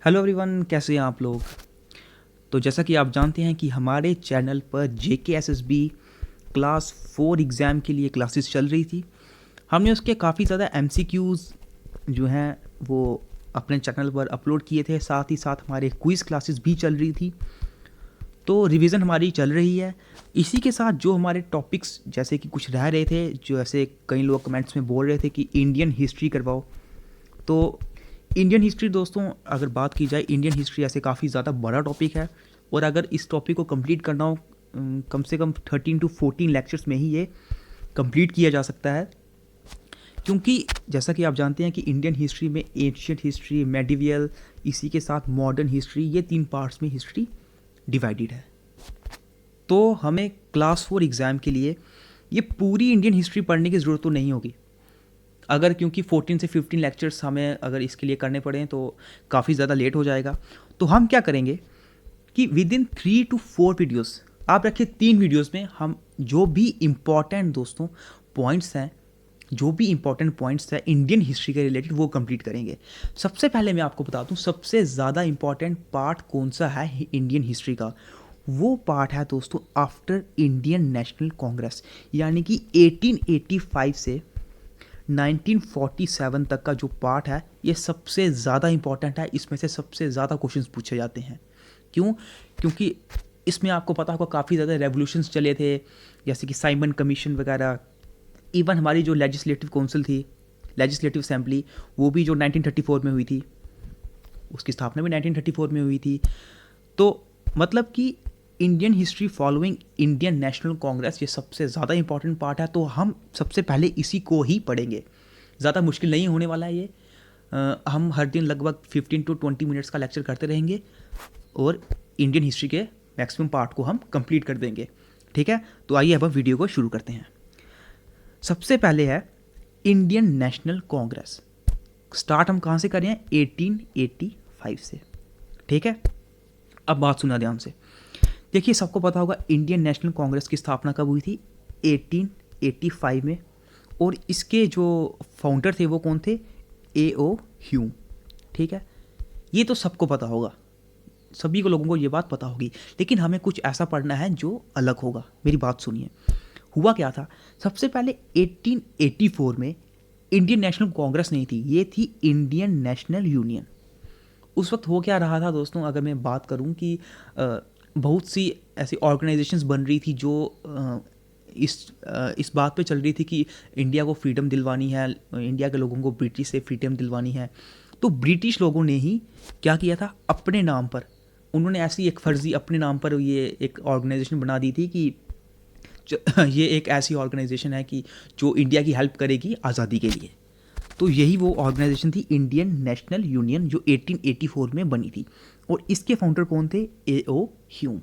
Hello everyone, कैसे हैं आप लोग। तो जैसा कि आप जानते हैं कि हमारे चैनल पर JKSSB क्लास 4 एग्ज़ाम के लिए क्लासेस चल रही थी। हमने उसके काफ़ी ज़्यादा MCQs जो हैं वो अपने चैनल पर अपलोड किए थे, साथ ही साथ हमारे क्विज़ क्लासेस भी चल रही थी। तो रिवीजन हमारी चल रही है। इसी के साथ जो हमारे टॉपिक्स जैसे कि कुछ रह रहे थे, जो ऐसे कई लोग कमेंट्स में बोल रहे थे कि इंडियन हिस्ट्री करवाओ। तो इंडियन हिस्ट्री दोस्तों, अगर बात की जाए, इंडियन हिस्ट्री ऐसे काफ़ी ज़्यादा बड़ा टॉपिक है और अगर इस टॉपिक को कंप्लीट करना हो कम से कम 13 to 14 लेक्चर्स में ही ये कंप्लीट किया जा सकता है। क्योंकि जैसा कि आप जानते हैं कि इंडियन हिस्ट्री में एंशियंट हिस्ट्री, मेडिवियल, इसी के साथ मॉडर्न हिस्ट्री, ये 3 पार्ट्स में हिस्ट्री डिवाइडेड है। तो हमें क्लास 4 एग्ज़ाम के लिए ये पूरी इंडियन हिस्ट्री पढ़ने की ज़रूरत तो नहीं होगी, अगर क्योंकि 14 से 15 लेक्चर्स हमें अगर इसके लिए करने पड़े तो काफ़ी ज़्यादा लेट हो जाएगा। तो हम क्या करेंगे कि विद इन 3 to 4 वीडियोस, आप रखिए 3 वीडियोस में हम जो भी इम्पॉर्टेंट दोस्तों पॉइंट्स हैं, जो भी इम्पॉर्टेंट पॉइंट्स हैं इंडियन हिस्ट्री के रिलेटेड, वो कंप्लीट करेंगे। सबसे पहले मैं आपको बता दूं, सबसे ज़्यादा इम्पॉर्टेंट पार्ट कौन सा है इंडियन हिस्ट्री का। वो पार्ट है दोस्तों आफ्टर इंडियन नेशनल कांग्रेस, यानी कि 1885 से 1947 तक का जो पार्ट है, ये सबसे ज़्यादा इंपॉर्टेंट है। इसमें से सबसे ज़्यादा क्वेश्चंस पूछे जाते हैं। क्यों? क्योंकि इसमें आपको पता होगा काफ़ी ज़्यादा रेवोल्यूशंस चले थे, जैसे कि साइमन कमीशन वगैरह। इवन हमारी जो लेजिस्लेटिव काउंसिल थी, लेजिस्लेटिव असेंबली, वो भी जो 1934 में हुई थी, उसकी स्थापना भी 1934 में हुई थी। तो मतलब कि Indian history following Indian national Congress, ये सबसे ज़्यादा इंपॉर्टेंट पार्ट है। तो हम सबसे पहले इसी को ही पढ़ेंगे। ज़्यादा मुश्किल नहीं होने वाला है ये। हम हर दिन लगभग 15 to 20 मिनट्स का लेक्चर करते रहेंगे और इंडियन हिस्ट्री के मैक्सिमम पार्ट को हम कंप्लीट कर देंगे। ठीक है, तो आइए अब हम वीडियो को शुरू करते हैं। सबसे पहले है इंडियन नेशनल कांग्रेस। स्टार्ट हम कहाँ से करें? 1885 से। ठीक है, अब बात सुना ध्यान से। देखिए, सबको पता होगा इंडियन नेशनल कांग्रेस की स्थापना कब हुई थी? 1885 में। और इसके जो फाउंडर थे वो कौन थे? A.O. ह्यूम। ठीक है, ये तो सबको पता होगा, सभी को लोगों को ये बात पता होगी। लेकिन हमें कुछ ऐसा पढ़ना है जो अलग होगा। मेरी बात सुनिए, हुआ क्या था। सबसे पहले 1884 में इंडियन नेशनल कांग्रेस नहीं थी, ये थी इंडियन नेशनल यूनियन। उस वक्त हो क्या रहा था दोस्तों, अगर मैं बात करूं कि बहुत सी ऐसी ऑर्गेनाइजेशंस बन रही थी जो इस बात पे चल रही थी कि इंडिया को फ्रीडम दिलवानी है, इंडिया के लोगों को ब्रिटिश से फ्रीडम दिलवानी है। तो ब्रिटिश लोगों ने ही क्या किया था, अपने नाम पर उन्होंने ऐसी एक फर्जी अपने नाम पर ये एक ऑर्गेनाइजेशन बना दी थी कि ये एक ऐसी ऑर्गेनाइजेशन है कि जो इंडिया की हेल्प करेगी आज़ादी के लिए। तो यही वो ऑर्गेनाइजेशन थी इंडियन नेशनल यूनियन, जो 1884 में बनी थी। और इसके फाउंडर कौन थे? A.O. ह्यूम।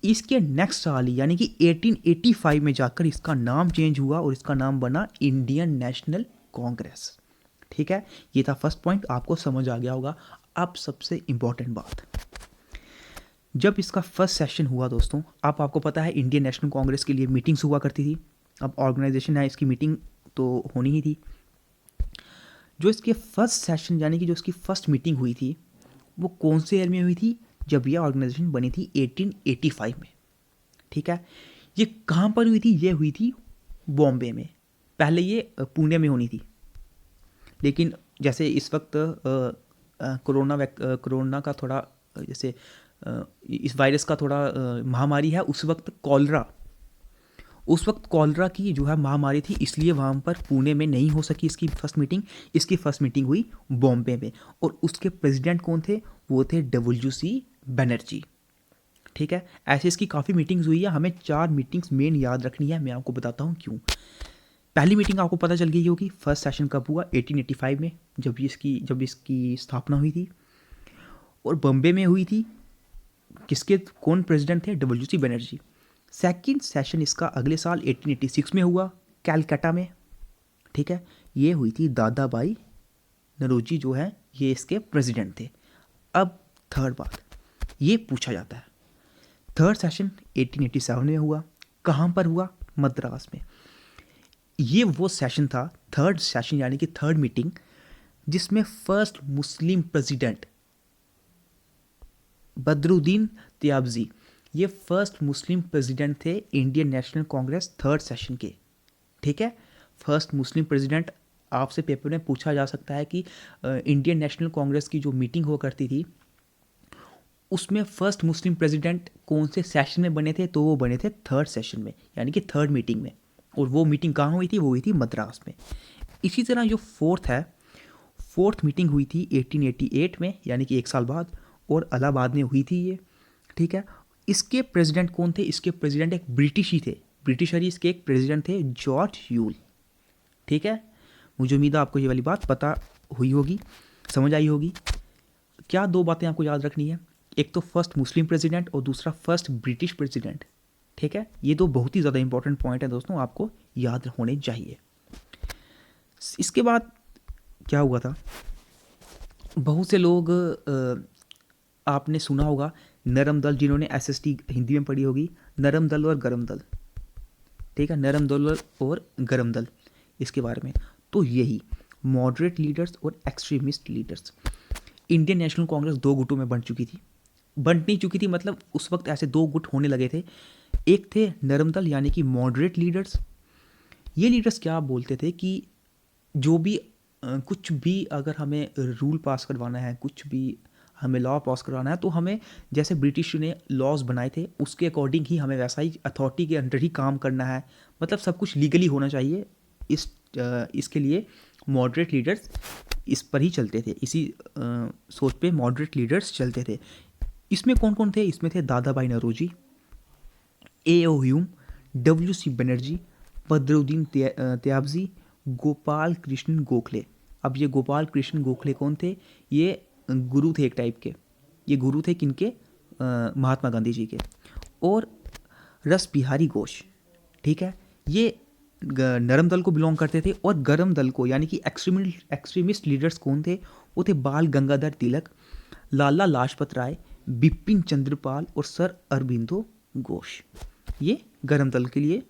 इसके नेक्स्ट साल ही यानी कि 1885 में जाकर इसका नाम चेंज हुआ और इसका नाम बना इंडियन नेशनल कांग्रेस। ठीक है, ये था फर्स्ट पॉइंट, आपको समझ आ गया होगा। अब सबसे इंपॉर्टेंट बात, जब इसका फर्स्ट सेशन हुआ दोस्तों, अब आपको पता है इंडियन नेशनल कांग्रेस के लिए मीटिंग्स हुआ करती थी। अब ऑर्गेनाइजेशन है, इसकी मीटिंग तो होनी ही थी। जो इसके फर्स्ट सेशन यानी कि जो इसकी फर्स्ट मीटिंग हुई थी, वो कौन से ईयर में हुई थी? जब ये ऑर्गेनाइजेशन बनी थी 1885 में। ठीक है, ये कहाँ पर हुई थी? ये हुई थी बॉम्बे में। पहले ये पुणे में होनी थी, लेकिन जैसे इस वक्त कोरोना का थोड़ा जैसे इस वायरस का थोड़ा महामारी है, उस वक्त कॉलरा की जो है महामारी थी, इसलिए वहाँ पर पुणे में नहीं हो सकी इसकी फर्स्ट मीटिंग। इसकी फर्स्ट मीटिंग हुई बॉम्बे में और उसके प्रेसिडेंट कौन थे? वो थे WC बनर्जी। ठीक है, ऐसे इसकी काफ़ी मीटिंग्स हुई है। हमें 4 मीटिंग्स मेन याद रखनी है, मैं आपको बताता हूँ क्यों। पहली मीटिंग आपको पता चल गई होगी, फर्स्ट सेशन कब हुआ? 1885 में, जब इसकी स्थापना हुई थी और बॉम्बे में हुई थी। किसके कौन प्रेसिडेंट थे? WC बनर्जी। सेकंड सेशन इसका अगले साल 1886 में हुआ कैलकाटा में। ठीक है, ये हुई थी दादा भाई नरोजी जो है, ये इसके प्रेसिडेंट थे। अब थर्ड बात ये पूछा जाता है, थर्ड सेशन 1887 में हुआ। कहाँ पर हुआ? मद्रास में। ये वो सेशन था, थर्ड सेशन यानी कि थर्ड मीटिंग, जिसमें first Muslim president Badruddin Tyabji, ये फर्स्ट मुस्लिम प्रेसिडेंट थे Indian national Congress third session के। ठीक है, फर्स्ट मुस्लिम प्रेसिडेंट। आपसे पेपर में पूछा जा सकता है कि इंडियन नेशनल कांग्रेस की जो मीटिंग हुआ करती थी उसमें फर्स्ट मुस्लिम प्रेसिडेंट कौन से सेशन में बने थे, तो वो बने थे थर्ड सेशन में, यानी कि थर्ड मीटिंग में। और वो मीटिंग कहाँ हुई थी? वो हुई थी मद्रास में। इसी तरह जो फोर्थ है, फोर्थ मीटिंग हुई थी 1888 में, यानी कि 1 साल बाद, और इलाहाबाद में हुई थी ये। ठीक है, इसके प्रेसिडेंट कौन थे? इसके प्रेसिडेंट एक ब्रिटिश ही थे, ब्रिटिशर ही इसके एक प्रेसिडेंट थे, जॉर्ज यूल। ठीक है, मुझे उम्मीद है आपको ये वाली बात पता हुई होगी, समझ आई होगी। क्या दो बातें आपको याद रखनी है, एक तो फर्स्ट मुस्लिम प्रेसिडेंट और दूसरा फर्स्ट ब्रिटिश प्रेसिडेंट। ठीक है, ये दो बहुत ही ज़्यादा इंपॉर्टेंट पॉइंट है दोस्तों, आपको याद होने चाहिए। इसके बाद क्या हुआ था, बहुत से लोग आपने सुना होगा नरम दल, जिन्होंने एसएसटी हिंदी में पढ़ी होगी, नरम दल और गरम दल। ठीक है, नरम दल और गरम दल, इसके बारे में। तो यही मॉडरेट लीडर्स और extremist leaders. Indian national Congress दो गुटों में बंट नहीं चुकी थी, मतलब उस वक्त ऐसे दो गुट होने लगे थे। एक थे नरम दल, यानी कि मॉडरेट लीडर्स। ये लीडर्स क्या बोलते थे कि जो भी कुछ भी अगर हमें रूल पास करवाना है, कुछ भी हमें लॉ पास करवाना है, तो हमें जैसे ब्रिटिश ने लॉज बनाए थे उसके अकॉर्डिंग ही हमें वैसा ही अथॉरिटी के अंडर ही काम करना है, मतलब सब कुछ लीगली होना चाहिए। इसके लिए मॉडरेट लीडर्स इस पर ही चलते थे, इसी सोच पे मॉडरेट लीडर्स चलते थे। इसमें कौन कौन थे? इसमें थे Dadabhai Naoroji, A.O. Hume, W.C. Banerjee, Badruddin Tyabji, Gopal Krishna Gokhale. अब ये गोपाल कृष्ण गोखले कौन थे? ये गुरु थे एक टाइप के। ये गुरु थे किनके? महात्मा गांधी जी के। और रस बिहारी घोष। ठीक है, ये नरम दल को बिलोंग करते थे। और गरम दल को, यानी कि एक्सट्रीमिस्ट लीडर्स कौन थे? वो थे बाल गंगाधर तिलक, लाला लाजपत राय, बिपिन चंद्रपाल और सर अरबिंदो घोष। ये गरम दल के लिए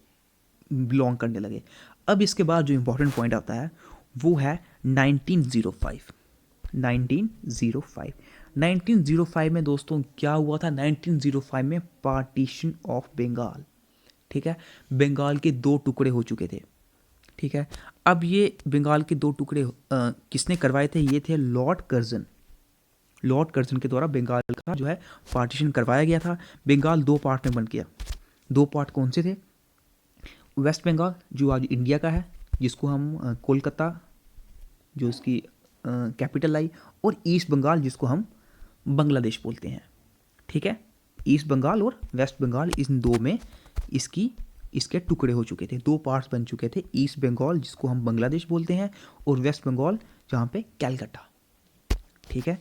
बिलोंग करने लगे। अब इसके बाद जो इम्पोर्टेंट पॉइंट आता है वो है 1905। 1905 में दोस्तों क्या हुआ था? 1905 में पार्टीशन ऑफ बंगाल। ठीक है, बंगाल के दो टुकड़े हो चुके थे। ठीक है, अब ये बंगाल के दो टुकड़े किसने करवाए थे? ये थे लॉर्ड कर्जन। लॉर्ड कर्जन के द्वारा बंगाल का जो है पार्टीशन करवाया गया था। बंगाल दो पार्ट में बन गया। दो पार्ट कौन से थे? वेस्ट बंगाल जो आज इंडिया का है, जिसको हम कोलकाता जो इसकी कैपिटल आई, और ईस्ट बंगाल जिसको हम बांग्लादेश बोलते हैं। ठीक है, ईस्ट बंगाल और वेस्ट बंगाल, इन दो में इसके टुकड़े हो चुके थे, दो पार्ट्स बन चुके थे। ईस्ट बंगाल जिसको हम बांग्लादेश बोलते हैं, और वेस्ट बंगाल जहाँ पे कैलकाटा। ठीक है,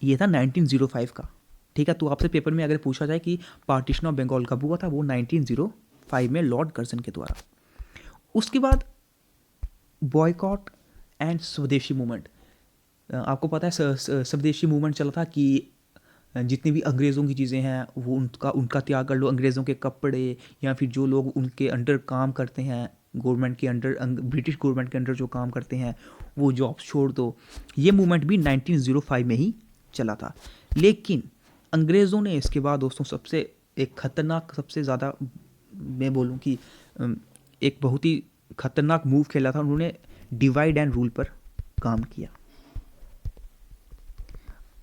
ये था 1905 का। ठीक है, तो आपसे पेपर में अगर पूछा जाए कि पार्टीशन ऑफ बंगाल कब हुआ था, वो 1905 में लॉर्ड कर्जन के द्वारा। उसके बाद बॉयकॉट एंड स्वदेशी मूवमेंट। आपको पता है स्वदेशी मूवमेंट चला था कि जितनी भी अंग्रेज़ों की चीज़ें हैं वो उनका त्याग कर लो। अंग्रेज़ों के कपड़े या फिर जो लोग उनके अंडर काम करते हैं, गवर्नमेंट के अंडर, ब्रिटिश गवर्नमेंट के अंडर जो काम करते हैं, वो जॉब्स छोड़ दो। ये मूवमेंट भी 1905 में ही चला था। लेकिन अंग्रेज़ों ने इसके बाद दोस्तों सबसे एक खतरनाक, सबसे ज़्यादा मैं बोलूँ कि एक बहुत ही खतरनाक मूव खेला था। उन्होंने डिवाइड एंड रूल पर काम किया।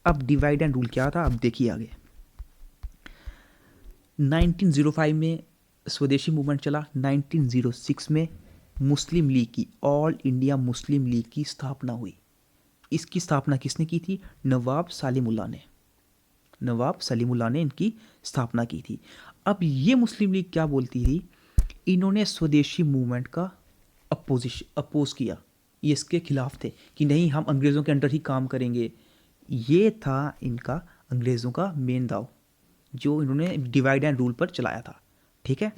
अब डिवाइड एंड रूल क्या था, अब देखिए आगे। 1905 में स्वदेशी मूवमेंट चला। 1906 में मुस्लिम लीग की, ऑल इंडिया मुस्लिम लीग की स्थापना हुई। इसकी स्थापना किसने की थी? नवाब सलीमुल्लाह ने। नवाब सलीमुल्लाह ने इनकी स्थापना की थी। अब ये मुस्लिम लीग क्या बोलती थी? इन्होंने स्वदेशी मूवमेंट का अपोज किया, ये इसके खिलाफ थे कि नहीं, हम अंग्रेज़ों के अंडर ही काम करेंगे। ये था इनका अंग्रेज़ों का मेन दाव, जो इन्होंने डिवाइड एंड रूल पर चलाया था। ठीक है,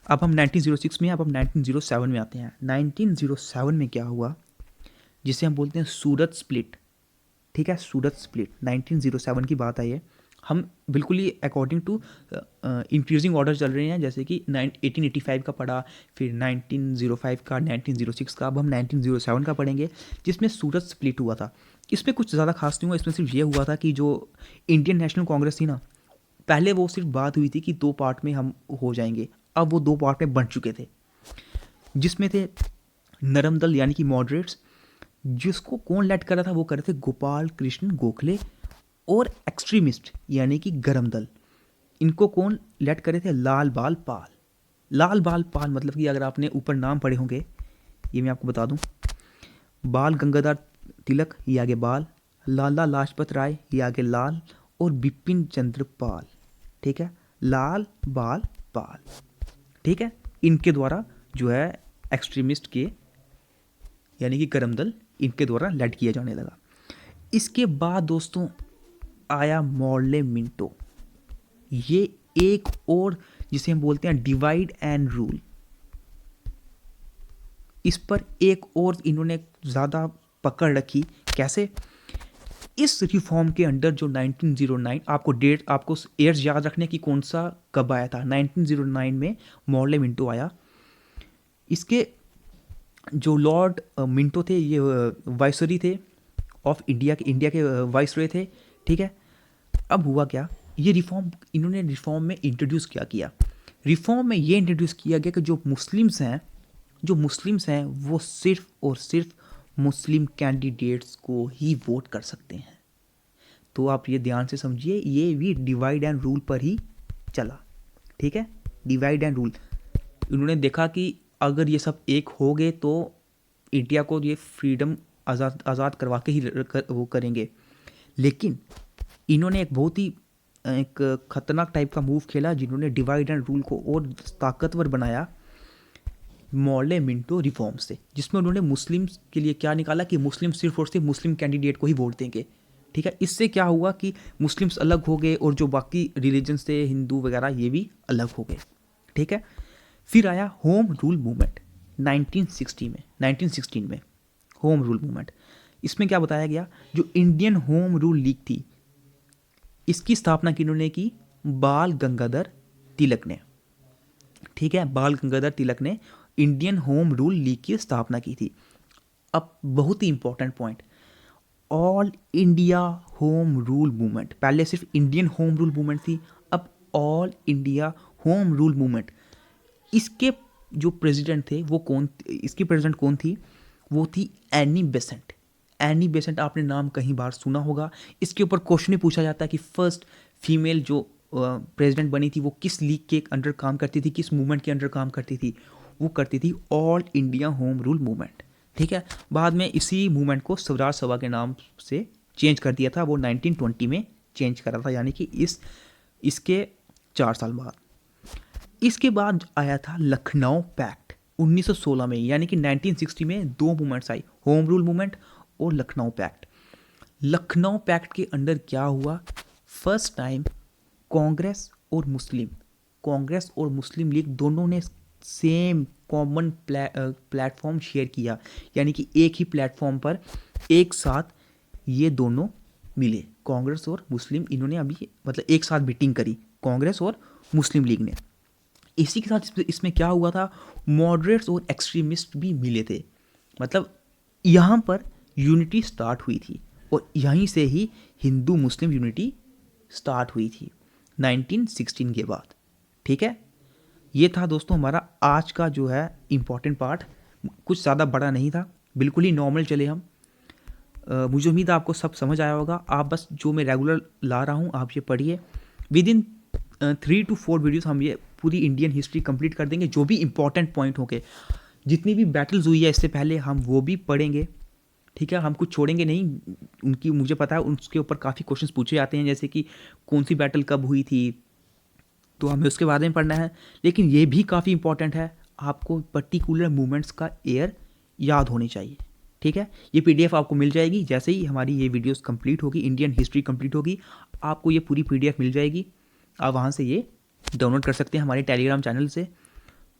अब हम 1906 में, अब हम 1907 में आते हैं। 1907 में क्या हुआ, जिसे हम बोलते हैं सूरत स्प्लिट। ठीक है, सूरत स्प्लिट 1907 की बात आई है। हम बिल्कुल ही अकॉर्डिंग टू इंक्रीजिंग ऑर्डर चल रहे हैं, जैसे कि 1885 का पढ़ा, फिर 1905 का, 1906 का, अब हम 1907 का पढ़ेंगे, जिसमें सूरत स्प्लिट हुआ था। इसमें कुछ ज़्यादा खास नहीं हुआ, इसमें सिर्फ ये हुआ था कि जो इंडियन नेशनल कांग्रेस थी ना, पहले वो सिर्फ बात हुई थी कि 2 पार्ट में हम हो जाएंगे, अब वो 2 पार्ट में बन चुके थे, जिसमें थे नरम दल यानी कि मॉडरेट्स, जिसको कौन लेड कर रहा था, वो कर रहे थे गोपाल कृष्ण गोखले, और एक्सट्रीमिस्ट यानी कि गरम दल, इनको कौन लेड कर रहे थे, लाल बाल पाल। लाल बाल पाल मतलब कि अगर आपने ऊपर नाम पढ़े होंगे, ये मैं आपको बता दूं, बाल गंगाधर तिलक, ये आगे बाल, लाला लाजपत राय, ये आगे लाल, और बिपिन चंद्र पाल, ठीक है, लाल बाल पाल, ठीक है, इनके द्वारा जो है एक्सट्रीमिस्ट के यानी कि गरम दल, इनके द्वारा लेड किया जाने लगा। इसके बाद दोस्तों आया मॉर्ले मिंटो, ये एक और जिसे हम बोलते हैं डिवाइड एंड रूल, इस पर एक और इन्होंने ज़्यादा पकड़ रखी। कैसे? इस रिफॉर्म के अंडर जो 1909, आपको डेट, आपको ईयर्स याद रखने की कौन सा कब आया था, 1909 में मॉर्ले मिंटो आया। इसके जो लॉर्ड मिंटो थे, ये वाइसरॉय थे ऑफ इंडिया के वाइसरॉय थे, ठीक है। अब हुआ क्या, ये रिफॉर्म इन्होंने रिफॉर्म में इंट्रोड्यूस क्या किया, रिफॉर्म में ये इंट्रोड्यूस किया गया कि जो मुस्लिम्स हैं वो सिर्फ और सिर्फ मुस्लिम कैंडिडेट्स को ही वोट कर सकते हैं। तो आप ये ध्यान से समझिए, ये भी डिवाइड एंड रूल पर ही चला, ठीक है, डिवाइड एंड रूल। उन्होंने देखा कि अगर ये सब एक हो गए तो इंडिया को ये फ्रीडम आज़ाद करवा के ही वो करेंगे। लेकिन इन्होंने एक बहुत ही एक खतरनाक टाइप का मूव खेला, जिन्होंने डिवाइड एंड रूल को और ताकतवर बनाया मॉर्ले मिंटो रिफॉर्म से, जिसमें उन्होंने मुस्लिम्स के लिए क्या निकाला कि मुस्लिम सिर्फ और सिर्फ मुस्लिम कैंडिडेट को ही वोट देंगे, ठीक है। इससे क्या हुआ कि मुस्लिम्स अलग हो गए और जो बाकी रिलीजन्स थे, हिंदू वगैरह, ये भी अलग हो गए, ठीक है। फिर आया होम रूल मूवमेंट 1916 में होम रूल मूवमेंट। इसमें क्या बताया गया, जो इंडियन होम रूल लीग थी, इसकी स्थापना किन्होंने की, बाल गंगाधर तिलक ने, ठीक है, बाल गंगाधर तिलक ने इंडियन होम रूल लीग की स्थापना की थी। अब बहुत ही important point, all India home rule movement, पहले सिर्फ इंडियन होम रूल मूवमेंट थी, अब all India home rule movement. इसके जो प्रेसिडेंट थे वो कौन, इसकी प्रेसिडेंट कौन थी, वो थी एनी बेसेंट। एनी बेसेंट आपने नाम कहीं बार सुना होगा। इसके ऊपर क्वेश्चन भी पूछा जाता है कि फर्स्ट फीमेल जो प्रेसिडेंट बनी थी वो किस लीग के अंडर काम करती थी, किस मूवमेंट के अंडर काम करती थी, वो करती थी all India home rule movement, ठीक है। बाद में इसी मूवमेंट को स्वराज सभा के नाम से चेंज कर दिया था, वो 1920 में चेंज करा था, यानी कि इसके 4 साल बाद। इसके बाद आया था लखनऊ पैक्ट 1916 में, यानी कि 1960 में 2 मूवमेंट्स आई, होम रूल मूवमेंट और लखनऊ पैक्ट। लखनऊ पैक्ट के अंडर क्या हुआ, फर्स्ट टाइम कांग्रेस और मुस्लिम लीग दोनों ने सेम कॉमन प्लेटफॉर्म शेयर किया, यानी कि एक ही प्लेटफॉर्म पर एक साथ ये दोनों मिले, कांग्रेस और मुस्लिम, इन्होंने अभी मतलब एक साथ मीटिंग करी, कांग्रेस और मुस्लिम लीग ने। इसी के साथ इसमें क्या हुआ था, मॉडरेट्स और एक्सट्रीमिस्ट भी मिले थे, मतलब यहाँ पर यूनिटी स्टार्ट हुई थी, और यहीं से ही हिंदू मुस्लिम यूनिटी स्टार्ट हुई थी 1916 के बाद, ठीक है। ये था दोस्तों हमारा आज का जो है इम्पॉर्टेंट पार्ट, कुछ ज़्यादा बड़ा नहीं था, बिल्कुल ही नॉर्मल चले हम। मुझे उम्मीद है आपको सब समझ आया होगा। आप बस जो मैं रेगुलर ला रहा हूँ आप ये पढ़िए, विद इन 3 to 4 वीडियोस हम ये पूरी इंडियन हिस्ट्री कंप्लीट कर देंगे, जो भी इंपॉर्टेंट पॉइंट होंगे, जितनी भी बैटल्स हुई है इससे पहले हम वो भी पढ़ेंगे, ठीक है। हम कुछ छोड़ेंगे नहीं, उनकी मुझे पता है उसके ऊपर काफ़ी क्वेश्चंस पूछे जाते हैं, जैसे कि कौन सी बैटल कब हुई थी, तो हमें उसके बारे में पढ़ना है। लेकिन ये भी काफ़ी इंपॉर्टेंट है, आपको पर्टिकुलर मूवमेंट्स का ईयर याद होनी चाहिए, ठीक है। ये PDF आपको मिल जाएगी, जैसे ही हमारी ये वीडियोस कंप्लीट होगी, इंडियन हिस्ट्री कंप्लीट होगी, आपको ये पूरी PDF मिल जाएगी, आप वहाँ से ये डाउनलोड कर सकते हैं हमारे टेलीग्राम चैनल से।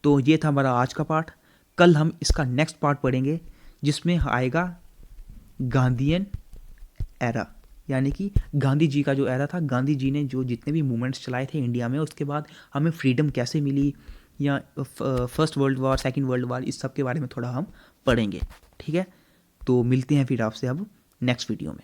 तो ये था हमारा आज का पार्ट, कल हम इसका नेक्स्ट पार्ट पढ़ेंगे, जिसमें आएगा गांधीयन एरा, यानी कि गांधी जी का जो एरा था, गांधी जी ने जो जितने भी मूवमेंट्स चलाए थे इंडिया में, उसके बाद हमें फ्रीडम कैसे मिली, या first world war, second world war, इस सब के बारे में थोड़ा हम पढ़ेंगे। ठीक है, तो मिलते हैं फिर आपसे अब नेक्स्ट वीडियो में।